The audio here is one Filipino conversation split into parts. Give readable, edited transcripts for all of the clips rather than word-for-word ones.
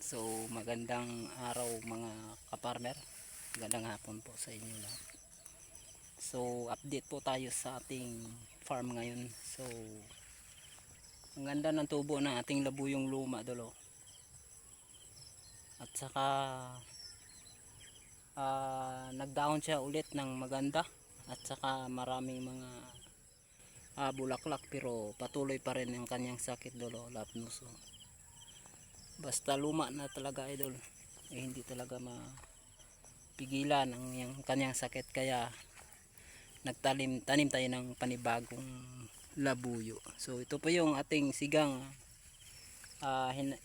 So magandang araw mga kaparmer, magandang hapon po sa inyo lahat. So update po tayo sa ating farm ngayon. So ang ganda ng tubo ng ating labuyong luma dolo. At saka nagdaon siya ulit ng maganda. At saka maraming mga bulaklak, pero patuloy pa rin ang kanyang sakit dolo, lapnos. So, basta luma na talaga idol, hindi talaga mapigilan ang yung kanyang sakit, kaya tanim tayo ng panibagong labuyo. So ito po yung ating sigang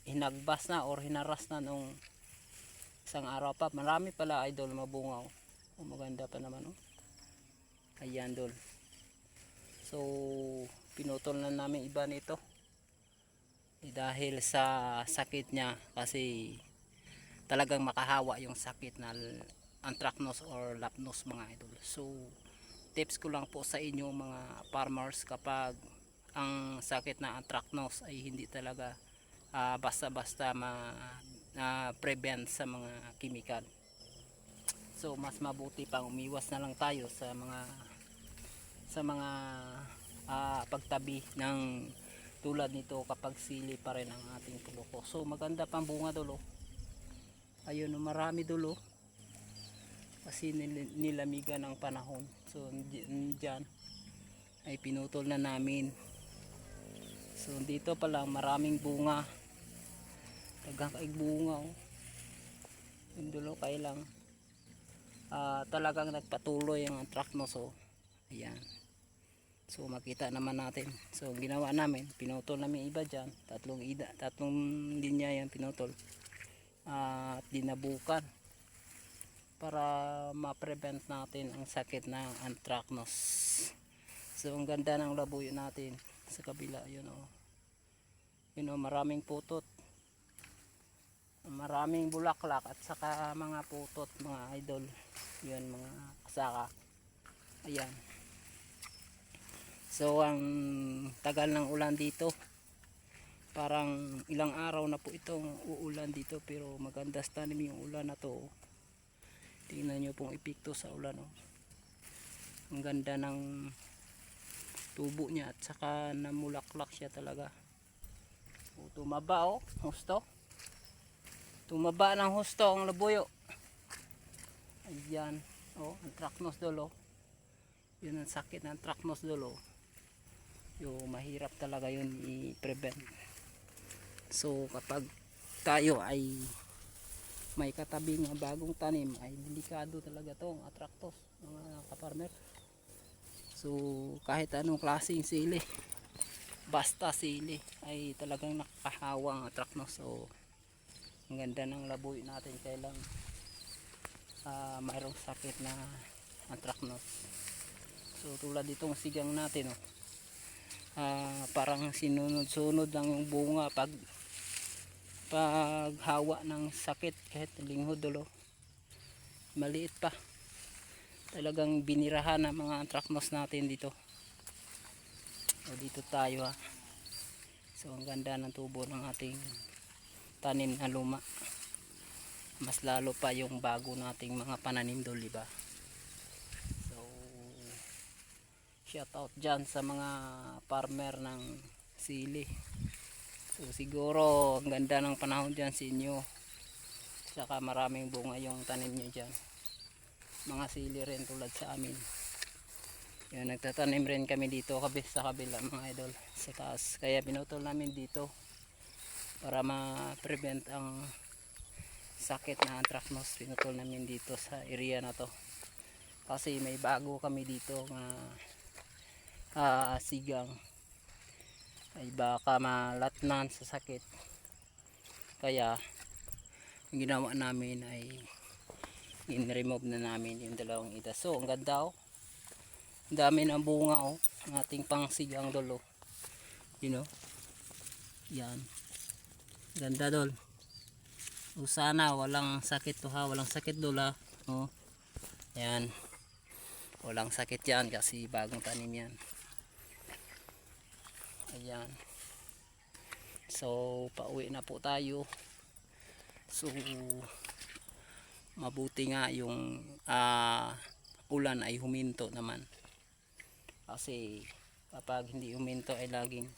hinagbas na or hinaras na nung isang araw pa. Marami pala idol, mabungaw. Maganda pa naman ayan dol. So pinutol na namin iba nito dahil sa sakit niya, kasi talagang makahawa yung sakit na anthracnose or lapnos mga idol. So tips ko lang po sa inyo mga farmers, kapag ang sakit na anthracnose ay hindi talaga basta-basta prevent sa mga chemical. So mas mabuti pang umiwas na lang tayo sa mga pagtabi ng tulad nito kapag sili pa rin ang ating puluko. So maganda pang bunga dulo. Ayun, marami dulo. Kasi nilamigan ng panahon. So dyan ay pinutol na namin. So dito pa lang maraming bunga. Nagkakaig bunga yung dulo, kailang talagang nagpatuloy ang anthracnose. Ayan. So makita naman natin. So ginawa namin, pinutol namin iba dyan, tatlong linya yan pinutol at dinabukan para ma-prevent natin ang sakit ng anthracnose. So ang ganda ng labuyo natin sa kabila, yun maraming putot, maraming bulaklak at saka mga putot mga idol, yun mga kasaka. Ayan. So ang tagal ng ulan dito, parang ilang araw na po itong uulan dito, pero maganda sa tanim yung ulan na to. Tingnan nyo pong epekto sa ulan. Ang ganda ng tubo niya at saka namulaklak siya talaga. Tumaba husto. Tumaba ng husto ang labuyo. Ayan, anthracnose dolo. Yun ang sakit ng anthracnose dolo. Yung mahirap talaga yun i-prevent. So kapag tayo ay may katabing bagong tanim, ay delikado talaga to ang anthracnose mga kaparmer. So kahit anong klaseng sili, basta sili, ay talagang nakakahawa ang anthracnose. So ang ganda ng labuyo natin, kailang mayroong sakit na anthracnose. So tulad itong sigang natin parang sinunod-sunod lang yung bunga pag hawa ng sakit, kahit linghod dulo, maliit pa, talagang binirahan ng mga anthracnose natin dito. O dito tayo So ang ganda ng tubo ng ating tanim na luma, mas lalo pa yung bago nating mga pananim doon, diba? So shout out dyan sa mga farmer ng sili. So siguro ang ganda ng panahon dyan sa inyo, saka maraming bunga yung tanim nyo dyan, mga sili rin tulad sa amin. Yan, nagtatanim rin kami dito sa kabila mga idol, sa taas, kaya pinutol namin dito para ma-prevent ang sakit na anthracnose. Pinutol namin dito sa area na to kasi may bago kami dito nga sigang, ay baka malatnan sa sakit, kaya ang ginawa namin ay in-remove na namin yung dalawang ita. So ang ganda ang dami ng bunga ang ating pang sigang dolo, yan, ganda dol. So sana walang sakit walang sakit dola. Yan, walang sakit yan kasi bagong tanim yan. Ayan. So pauwi na po tayo So mabuti nga yung ulan ay huminto naman, kasi kapag hindi huminto ay laging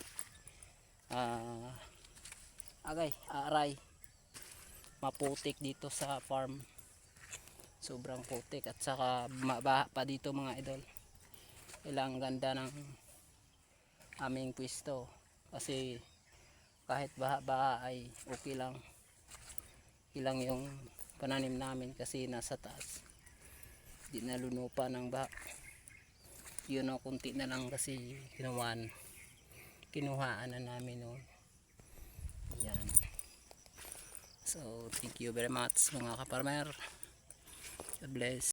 aray maputik dito sa farm, sobrang putik, at saka mabaha pa dito mga idol. Ilang ganda ng aming pwesto, kasi kahit baha-baha ay okay lang, ilang yung pananim namin kasi nasa taas, di nalunupa ng baha. Yun o, kunti na lang kasi kinuhaan na namin noon. Yan. So thank you very much mga kaparmer, God bless.